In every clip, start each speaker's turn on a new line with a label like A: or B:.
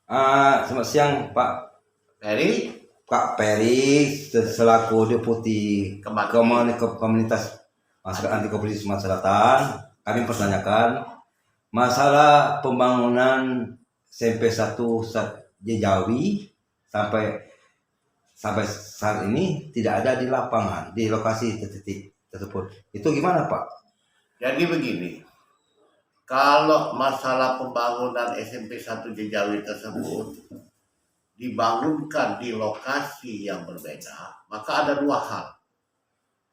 A: Selamat siang Pak
B: Peri
A: Peri selaku Deputi Komunitas Masyarakat Anti Korupsi Sumatera Selatan. Kami pertanyakan masalah pembangunan SMP 1 Jejawi sampai saat ini tidak ada di lapangan, di lokasi titik tersebut. Itu gimana Pak?
B: Jadi begini, kalau masalah pembangunan SMP 1 Jejawi tersebut dibangunkan di lokasi yang berbeda, maka ada dua hal.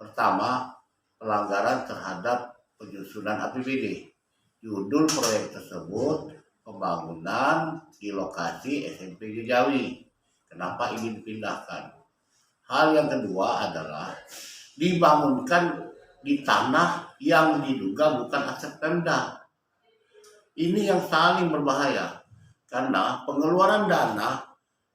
B: Pertama, pelanggaran terhadap penyusunan APBD. Judul proyek tersebut pembangunan di lokasi SMP Jejawi. Kenapa ini dipindahkan? Hal yang kedua adalah dibangunkan di tanah yang diduga bukan aset Pemda. Ini yang saling berbahaya karena pengeluaran dana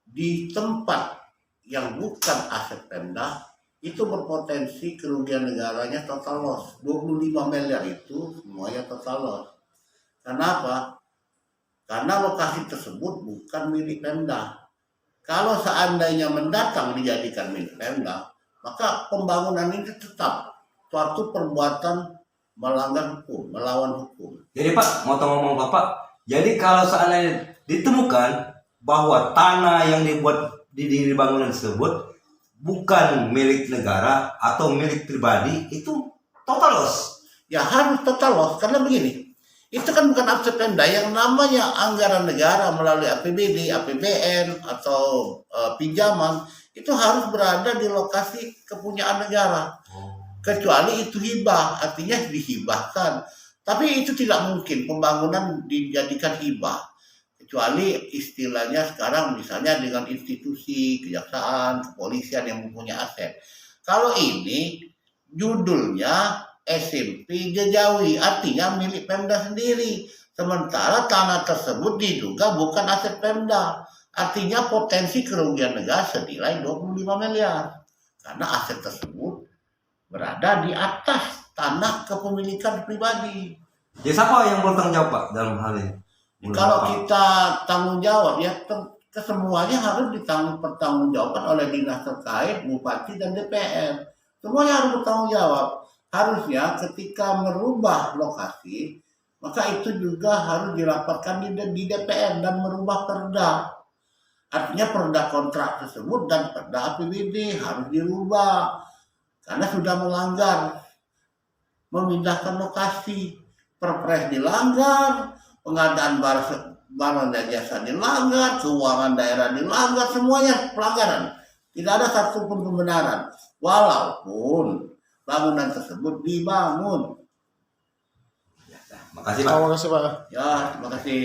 B: di tempat yang bukan aset Pemda itu berpotensi kerugian negaranya total loss. 25 miliar itu semuanya total loss. Kenapa? Karena lokasi tersebut bukan milik Pemda. Kalau seandainya mendatang dijadikan milik Pemda, maka pembangunan ini tetap suatu perbuatan melanggar hukum, melawan hukum.
A: Jadi Pak, mau ngomong Bapak, jadi kalau seandainya ditemukan bahwa tanah yang dibuat di bangunan tersebut bukan milik negara atau milik pribadi, itu total loss.
B: Ya harus total loss, karena begini, itu kan bukan aset Pemda, yang namanya anggaran negara melalui APBD, APBN atau pinjaman itu harus berada di lokasi kepunyaan negara. Kecuali itu hibah, artinya dihibahkan. Tapi itu tidak mungkin pembangunan dijadikan hibah. Kecuali istilahnya sekarang misalnya dengan institusi, kejaksaan, kepolisian yang mempunyai aset. Kalau ini judulnya SMP Jejawi, artinya milik Pemda sendiri. Sementara tanah tersebut diduga bukan aset Pemda. Artinya potensi kerugian negara senilai 25 miliar. Karena aset tersebut berada di atas tanah kepemilikan pribadi.
A: Jadi siapa yang bertanggung jawab Pak dalam hal ini?
B: Kalau kita tanggung jawab ya kesemuanya harus dipertanggungjawabkan oleh dinas terkait, bupati dan DPR. Semuanya harus bertanggung jawab. Harusnya ketika merubah lokasi, maka itu juga harus dirapatkan di DPR dan merubah perda. Artinya perda kontrak tersebut dan perda APBD harus dirubah. Karena sudah melanggar, memindahkan lokasi, perpres dilanggar, pengadaan barang dan jasa dilanggar, keuangan daerah dilanggar, semuanya pelanggaran. Tidak ada satupun pembenaran, walaupun bangunan tersebut dibangun.
A: Makasih Pak.
C: Terima kasih Pak.
B: Ya, terima kasih.